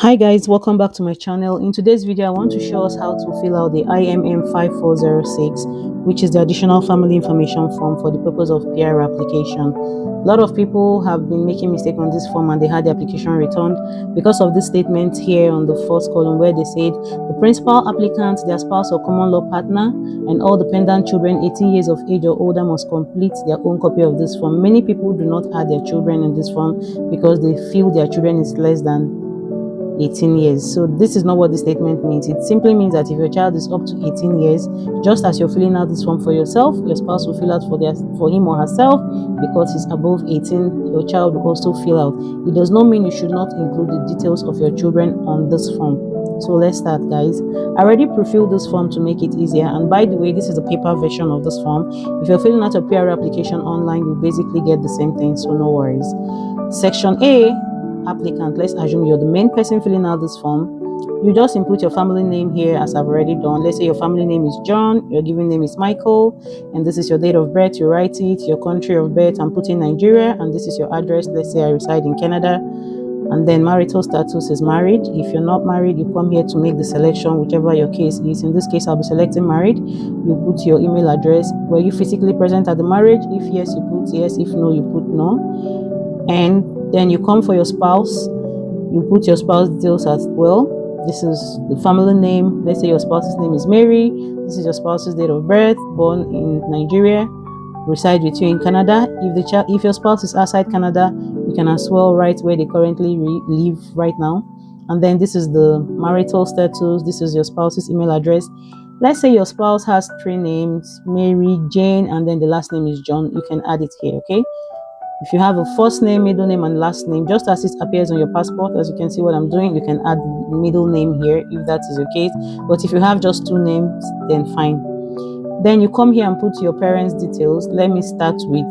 Hi guys, welcome back to my channel. In today's video I want to show us how to fill out the IMM5406, which is the additional family information form for the purpose of PR application. A lot of people have been making mistake on this form and they had the application returned because of this statement here on the first column where they said the principal applicant, their spouse or common law partner, and all dependent children 18 years of age or older must complete their own copy of this form. Many people do not add their children in this form because they feel their children is less than 18 years. So this is not what the statement means. It simply means that if your child is up to 18 years, just as you're filling out this form for yourself, your spouse will fill out for him or herself. Because he's above 18, your child will also fill out. It does not mean you should not include the details of your children on this form. So let's start, guys. I already pre-filled this form to make it easier, and by the way, this is a paper version of this form. If you're filling out a PR application online, you basically get the same thing, so no worries. Section A, applicant. Let's assume you're the main person filling out this form. You just input your family name here, as I've already done. Let's say your family name is John, your given name is Michael, and this is your date of birth. You write it, your country of birth, I'm putting Nigeria, and this is your address. Let's say I reside in Canada. And then marital status is married. If you're not married, you come here to make the selection, whichever your case is. In this case, I'll be selecting married. You put your email address. Were you physically present at the marriage? If yes, you put yes. If no, you put no. And then you come for your spouse. You put your spouse details as well. This is the family name. Let's say your spouse's name is Mary. This is your spouse's date of birth, born in Nigeria, reside with you in Canada. If your spouse is outside Canada, you can as well write where they currently live right now. And then this is the marital status. This is your spouse's email address. Let's say your spouse has 3 names, Mary, Jane, and then the last name is John. You can add it here, okay? If you have a first name, middle name, and last name, just as it appears on your passport, as you can see what I'm doing, you can add the middle name here if that is your case. But if you have just 2 names, then fine. Then you come here and put your parents' details. Let me start with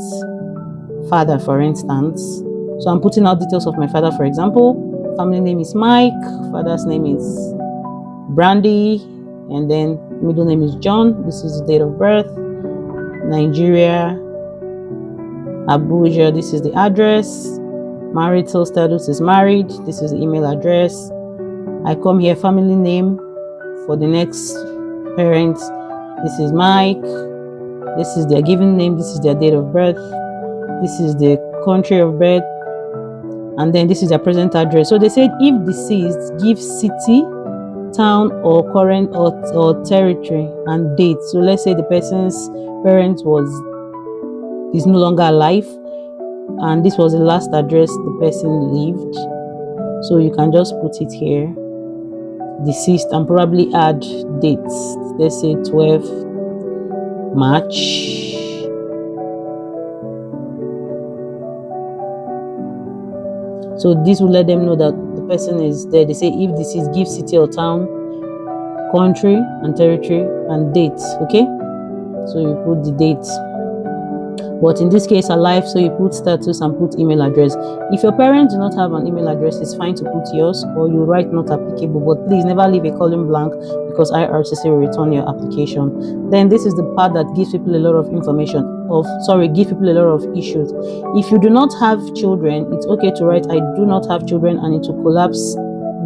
father, for instance. So I'm putting out details of my father, for example. Family name is Mike, father's name is Brandy, and then middle name is John. This is the date of birth, Nigeria, Abuja. This is the address. Marital status is married. This is the email address. I come here, family name for the next parent. This is Mike. This is their given name. This is their date of birth. This is the country of birth. And then this is their present address. So they said if deceased, give city, town, or current or territory and date. So let's say the person's parent is no longer alive, and this was the last address the person lived. So you can just put it here, deceased, and probably add dates. Let's say 12 March. So this will let them know that the person is there. They say if deceased, give city or town, country and territory and dates. Okay, so you put the dates. But in this case, alive, so you put status and put email address. If your parents do not have an email address, it's fine to put yours, or you write not applicable. But please never leave a column blank because IRCC will return your application. Then this is the part that gives people a lot of information. Give people a lot of issues. If you do not have children, it's okay to write I do not have children, and it will collapse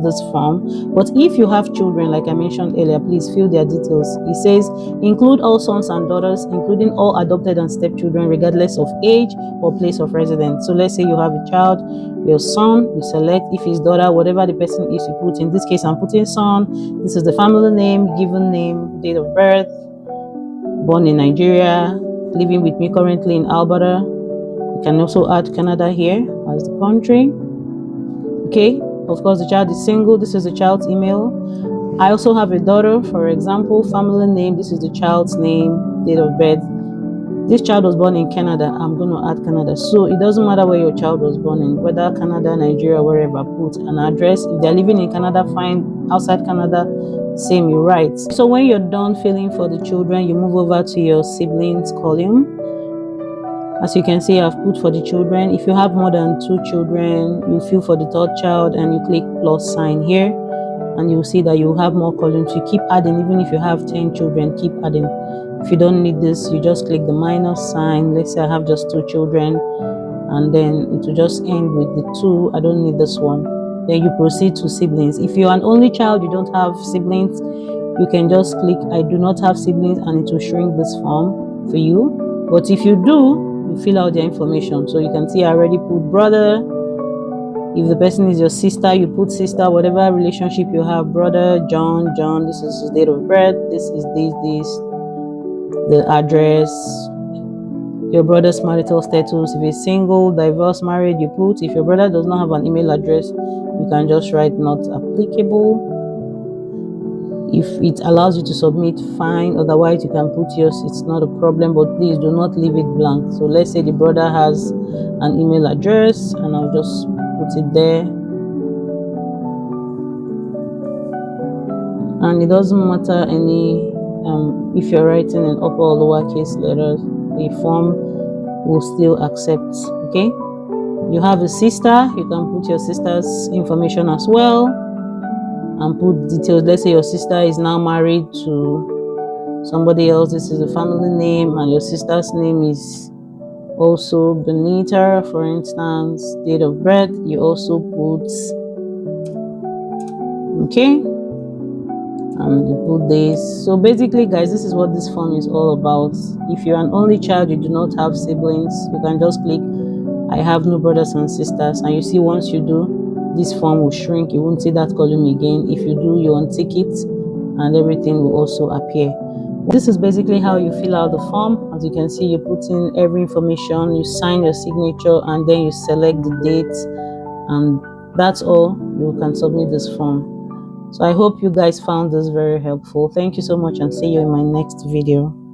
this form. But if you have children, like I mentioned earlier, please fill their details. It says include all sons and daughters, including all adopted and stepchildren, regardless of age or place of residence. So let's say you have a child, your son, you select. If his daughter, whatever the person is, you put. In this case, I'm putting son. This is the family name, given name, date of birth, born in Nigeria, living with me currently in Alberta. You can also add Canada here as the country. Okay, of course the child is single. This is the child's email. I also have a daughter, for example, family name. This is the child's name, date of birth. This child was born in Canada. I'm going to add Canada. So it doesn't matter where your child was born in, whether Canada, Nigeria, wherever, put an address. If they're living in Canada, fine. Outside Canada, same, you write. So when you're done filling for the children, you move over to your siblings column. As you can see, I've put for the children. If you have more than 2 children, you fill for the 3rd child and you click plus sign here, and you'll see that you have more columns. You keep adding. Even if you have 10 children, keep adding. If you don't need this, you just click the minus sign. Let's say I have just 2 children, and then it will just end with the 2. I don't need this one. then you proceed to siblings. If you're an only child, you don't have siblings, you can just click I do not have siblings and it will shrink this form for you. But if you do, you fill out their information. So you can see I already put brother. If the person is your sister, you put sister, whatever relationship you have, brother, John, this is his date of birth, this is this, the address, your brother's marital status. If he's single, divorced, married, you put. If your brother does not have an email address, you can just write not applicable. If it allows you to submit, fine. Otherwise, you can put yours. It's not a problem, but please do not leave it blank. So let's say the brother has an email address, and I'll just put it there. And it doesn't matter any if you're writing in upper or lowercase letters, the form will still accept. Okay, you have a sister, you can put your sister's information as well and put details. Let's say your sister is now married to somebody else. This is a family name, and your sister's name is also Benita, for instance. Date of birth, you also put, okay, and you put this. So basically, guys, this is what this form is all about. If you're an only child, you do not have siblings, you can just click I have no brothers and sisters, and you see once you do, this form will shrink. You won't see that column again. If you do, you untick it and everything will also appear. This is basically how you fill out the form. As you can see, you put in every information, you sign your signature, and then you select the date, and that's all. You can submit this form. So I hope you guys found this very helpful. Thank you so much, and see you in my next video.